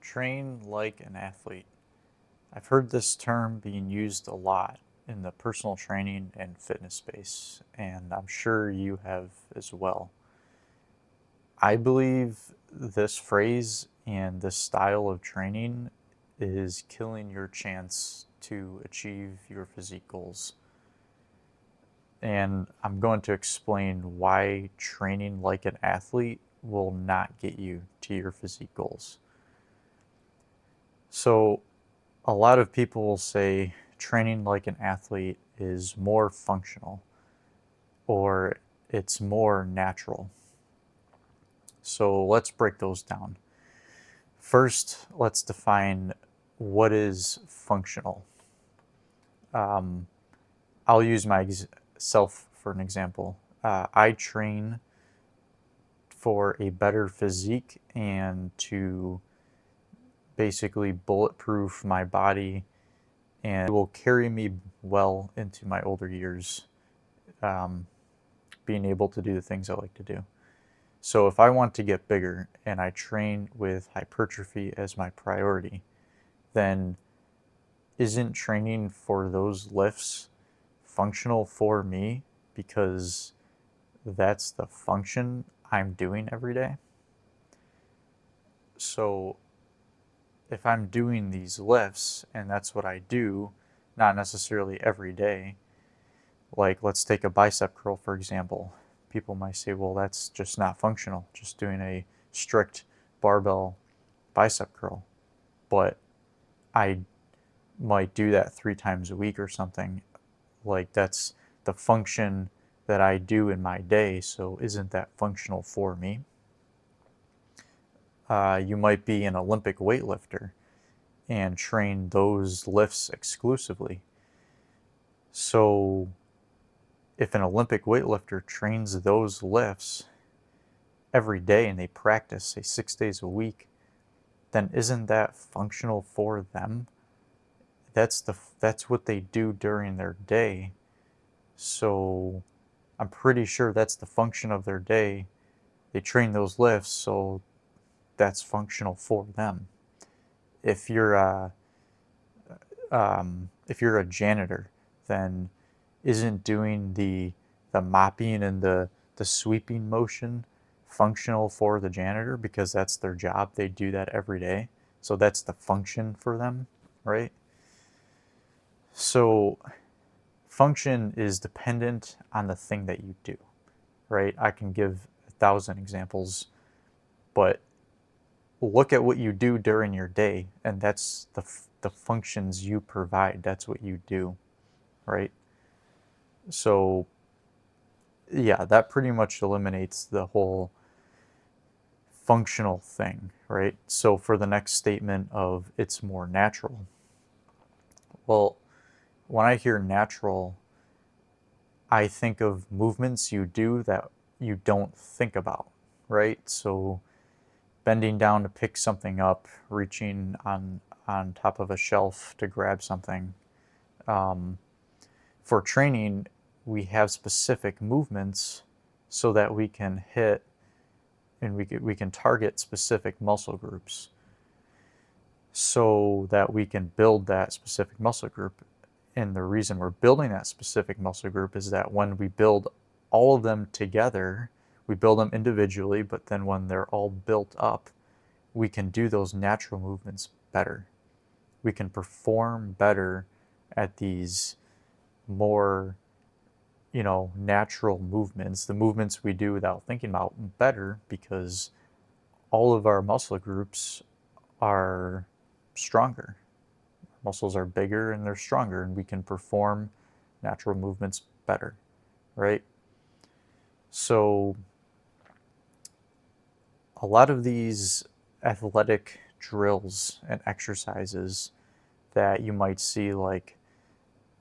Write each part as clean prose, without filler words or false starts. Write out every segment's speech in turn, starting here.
Train like an athlete. I've heard this term being used a lot in the personal training and fitness space, and I'm sure you have as well. I believe this phrase and this style of training is killing your chance to achieve your physique goals. And I'm going to explain why training like an athlete will not get you to your physique goals. So, a lot of people will say training like an athlete is more functional or it's more natural. So, let's break those down. First, let's define what is functional. I'll use myself for an example. I train for a better physique and to basically bulletproof my body, and it will carry me well into my older years, being able to do the things I like to do. So if I want to get bigger and I train with hypertrophy as my priority, then isn't training for those lifts functional for me because that's the function I'm doing every day? So if I'm doing these lifts and that's what I do, not necessarily every day, like let's take a bicep curl for example. People might say, well, that's just not functional, just doing a strict barbell bicep curl. But I might do that 3 times a week or something. Like that's the function that I do in my day, so isn't that functional for me? You might be an Olympic weightlifter and train those lifts exclusively. So if an Olympic weightlifter trains those lifts every day and they practice, say 6 days a week, then isn't that functional for them? That's what they do during their day. So I'm pretty sure that's the function of their day. They train those lifts, so that's functional for them. If you're a janitor, then isn't doing the mopping and the sweeping motion functional for the janitor because that's their job? They do that every day, so that's the function for them, right? So function is dependent on the thing that you do, right? I can give 1,000 examples, but look at what you do during your day, and that's the functions you provide. That's what you do, right? So yeah, that pretty much eliminates the whole functional thing, right? So for the next statement of it's more natural, well, when I hear natural, I think of movements you do that you don't think about, right? So bending down to pick something up, reaching on top of a shelf to grab something. For training, we have specific movements so that we can hit and we can target specific muscle groups so that we can build that specific muscle group. And the reason we're building that specific muscle group is that when we build all of them together, we build them individually, but then when they're all built up, we can do those natural movements better. We can perform better at these more, natural movements, the movements we do without thinking about, better because all of our muscle groups are stronger. Muscles are bigger and they're stronger, and we can perform natural movements better, right? So a lot of these athletic drills and exercises that you might see, like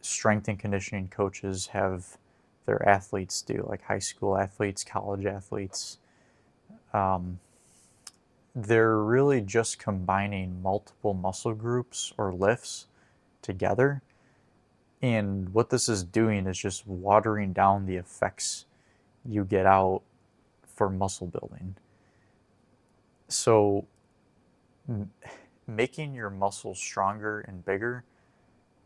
strength and conditioning coaches have their athletes do, like high school athletes, college athletes, they're really just combining multiple muscle groups or lifts together. And what this is doing is just watering down the effects you get out for muscle building. So making your muscles stronger and bigger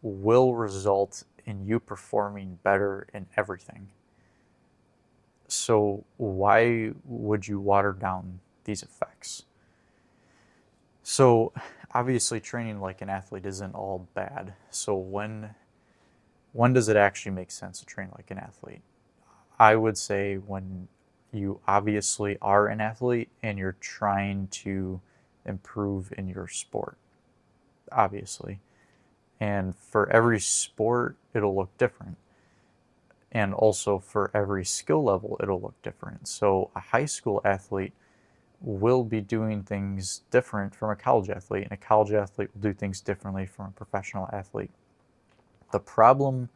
will result in you performing better in everything. So why would you water down these effects? So obviously training like an athlete isn't all bad. So when does it actually make sense to train like an athlete? I would say when you obviously are an athlete and you're trying to improve in your sport, obviously. And for every sport, it'll look different. And also for every skill level, it'll look different. So a high school athlete will be doing things different from a college athlete, and a college athlete will do things differently from a professional athlete. The problem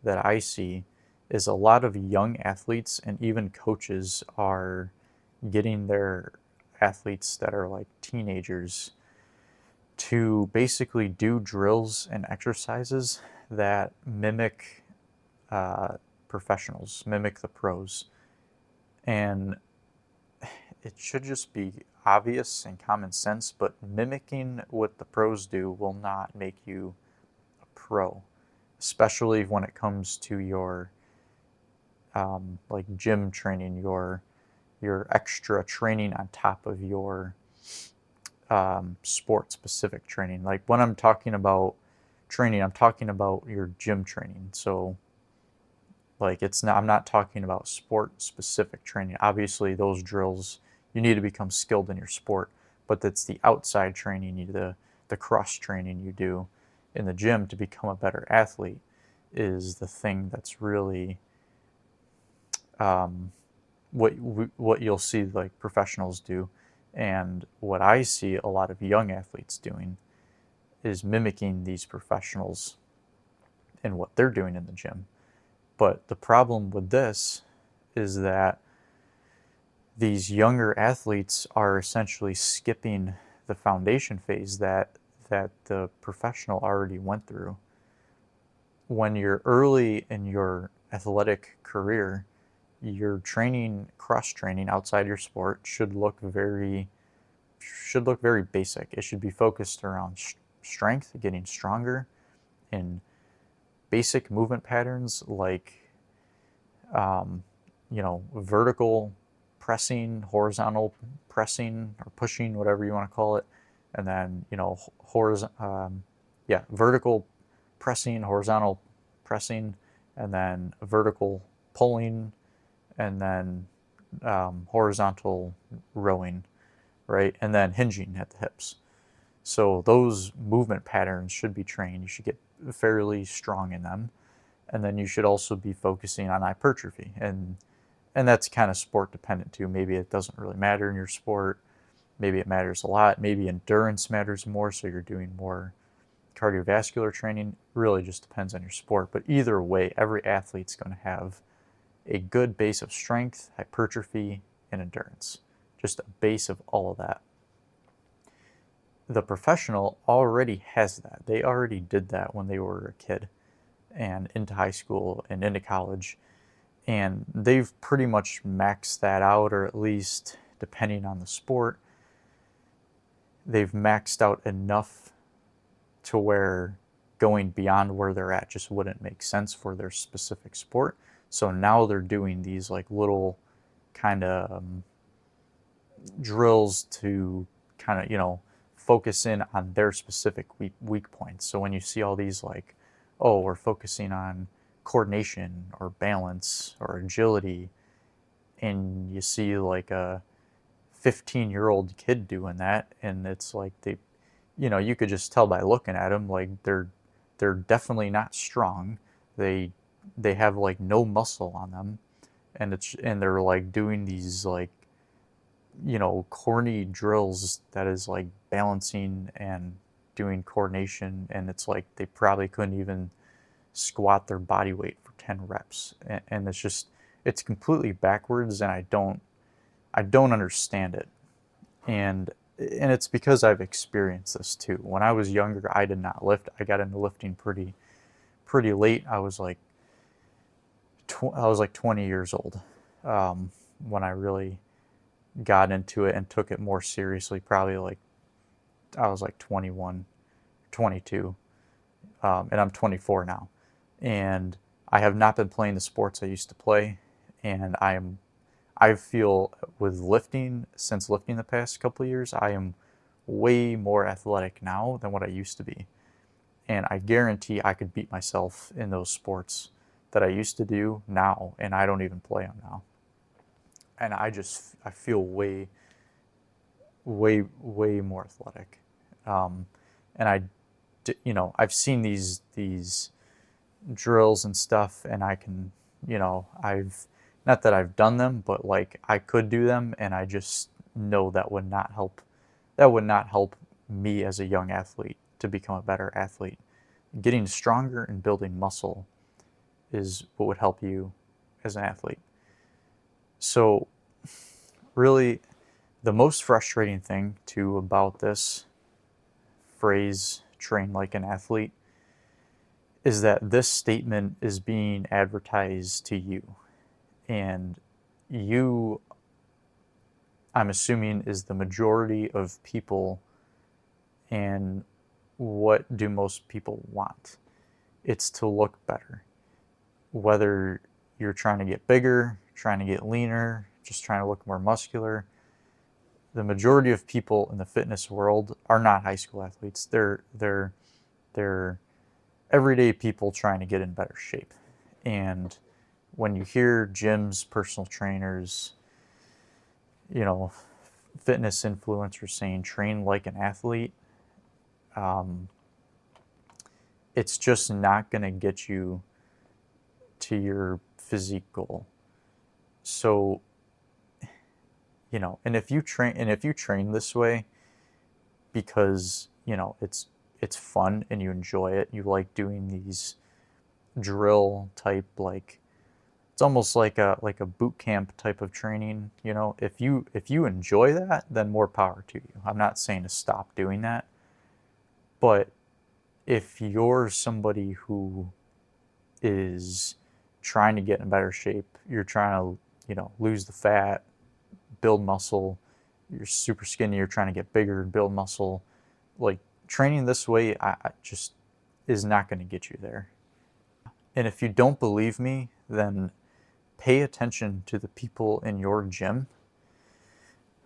that I see is a lot of young athletes and even coaches are getting their athletes that are like teenagers to basically do drills and exercises that mimic professionals, mimic the pros. And it should just be obvious and common sense, but mimicking what the pros do will not make you a pro, especially when it comes to your like gym training, your extra training on top of your sport specific training. Like when I'm talking about training, I'm talking about your gym training. So like I'm not talking about sport specific training. Obviously those drills, you need to become skilled in your sport, but that's the outside training, the cross training you do in the gym to become a better athlete is the thing that's really what you'll see like professionals do. And what I see a lot of young athletes doing is mimicking these professionals and what they're doing in the gym. But the problem with this is that these younger athletes are essentially skipping the foundation phase that the professional already went through. When you're early in your athletic career, your training, cross training outside your sport should look very basic. It should be focused around strength, getting stronger in basic movement patterns like vertical pressing, horizontal pressing or pushing, whatever you want to call it, and then vertical pressing, horizontal pressing, and then vertical pulling, and then horizontal rowing, right? And then hinging at the hips. So those movement patterns should be trained. You should get fairly strong in them. And then you should also be focusing on hypertrophy. And that's kind of sport dependent too. Maybe it doesn't really matter in your sport. Maybe it matters a lot. Maybe endurance matters more, so you're doing more cardiovascular training. Really just depends on your sport. But either way, every athlete's going to have a good base of strength, hypertrophy, and endurance. Just a base of all of that. The professional already has that. They already did that when they were a kid and into high school and into college. And they've pretty much maxed that out, or at least depending on the sport, they've maxed out enough to where going beyond where they're at just wouldn't make sense for their specific sport. So now they're doing these like little kind of drills to kind of, focus in on their specific weak points. So when you see all these like, oh, we're focusing on coordination or balance or agility, and you see like a 15-year-old kid doing that, and it's like you could just tell by looking at them like they're definitely not strong. They have like no muscle on them, and they're like doing these like corny drills that is like balancing and doing coordination, and it's like they probably couldn't even squat their body weight for 10 reps, and it's completely backwards, and I don't understand it. And it's because I've experienced this too. When I was younger, I did not lift. I got into lifting pretty late. I was like 20 years old when I really got into it and took it more seriously, probably like I was like 21, 22, and I'm 24 now. And I have not been playing the sports I used to play, and I feel with lifting, since lifting the past couple of years, I am way more athletic now than what I used to be. And I guarantee I could beat myself in those sports that I used to do now, and I don't even play them now. And I feel way more athletic. And I've seen these drills and stuff, and I can, I've not that I've done them, but like I could do them, and I just know that would not help. That would not help me as a young athlete to become a better athlete. Getting stronger and building muscle is what would help you as an athlete. So, really, the most frustrating thing too about this phrase, train like an athlete, is that this statement is being advertised to you. And you, I'm assuming, is the majority of people. And what do most people want? It's to look better. Whether you're trying to get bigger, trying to get leaner, just trying to look more muscular, the majority of people in the fitness world are not high school athletes. They're everyday people trying to get in better shape. And when you hear gyms, personal trainers, you know, fitness influencers saying train like an athlete, it's just not going to get you to your physique goal. So, and if you train this way because, it's fun and you enjoy it, you like doing these drill type, like it's almost like a boot camp type of training, if you enjoy that, then more power to you. I'm not saying to stop doing that, but if you're somebody who is trying to get in better shape, you're trying to, lose the fat, build muscle, you're super skinny, you're trying to get bigger and build muscle, like training this way, I just is not going to get you there. And if you don't believe me, then pay attention to the people in your gym.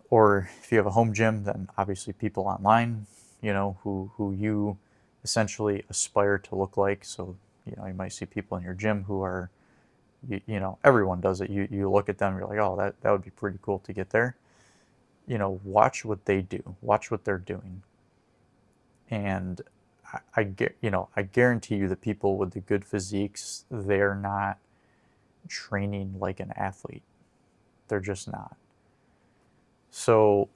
Or if you have a home gym, then obviously people online, who you essentially aspire to look like. So, you might see people in your gym who are, everyone does it. You look at them, you're like, oh, that would be pretty cool to get there. Watch what they do, watch what they're doing. And I guarantee you the people with the good physiques, they're not training like an athlete. They're just not. So,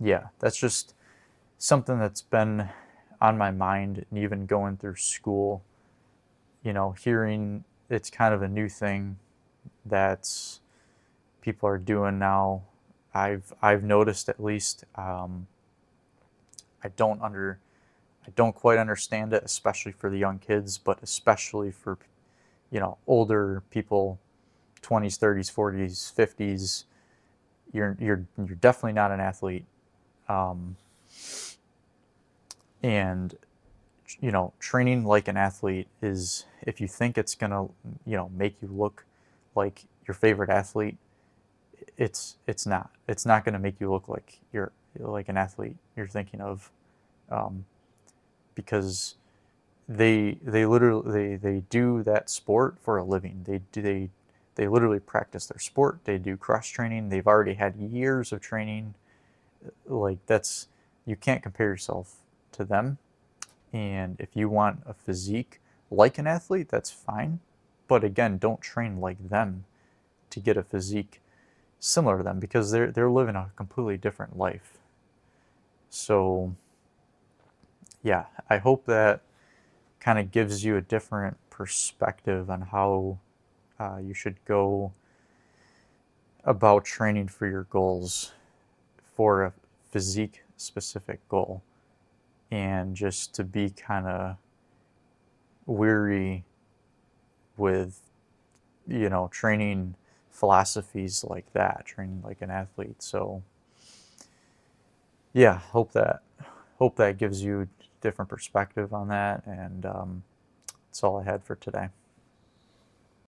yeah, that's just something that's been on my mind, and even going through school, hearing it's kind of a new thing that people are doing now. I've noticed, at least. I don't quite understand it, especially for the young kids, but especially for older people, 20s, 30s, 40s, 50s. You're definitely not an athlete, and training like an athlete is, if you think it's gonna make you look like your favorite athlete, it's not. It's not gonna make you look like you're like an athlete you're thinking of, because they literally they do that sport for a living. They literally practice their sport. They do cross training. They've already had years of training. Like, that's, you can't compare yourself to them. And if you want a physique like an athlete, that's fine. But again, don't train like them to get a physique similar to them, because they're living a completely different life. So yeah, I hope that kind of gives you a different perspective on how you should go about training for your goals, for a physique specific goal, and just to be kind of weary with training philosophies like that, training like an athlete. So Yeah, hope that gives you different perspective on that, and that's all I had for today.